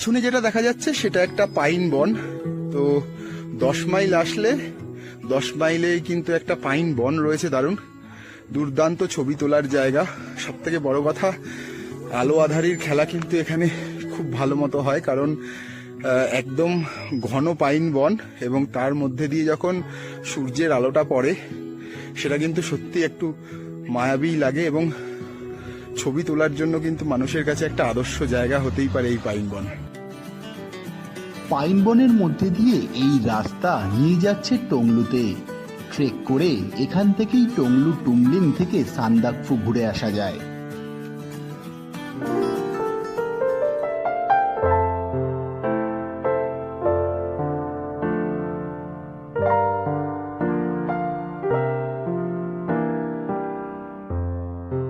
পিছনে যেটা দেখা যাচ্ছে সেটা একটা পাইন বন। তো 10 মাইল আসলে 10 মাইলেই কিন্তু একটা পাইন বন রয়েছে, দারুণ দুর্দান্ত ছবি তোলার জায়গা। সব থেকে বড় কথা, আলো আঁধারির খেলা কিন্তু এখানে খুব ভালো মতো হয়, কারণ একদম ঘন পাইন বন এবং তার মধ্যে দিয়ে যখন সূর্যের আলোটা পড়ে সেটা কিন্তু সত্যি একটু মায়াবী লাগে এবং ছবি তোলার জন্য কিন্তু মানুষের কাছে একটা আদর্শ জায়গা হতেই পারে এই পাইন বন। পাইন বনের মধ্যে দিয়ে এই রাস্তা নিয়ে যাচ্ছে টংলুতে। ট্রেক করে এখান থেকেই টংলু টুমলিং থেকে সান্দাকফু ঘুরে আসা যায়।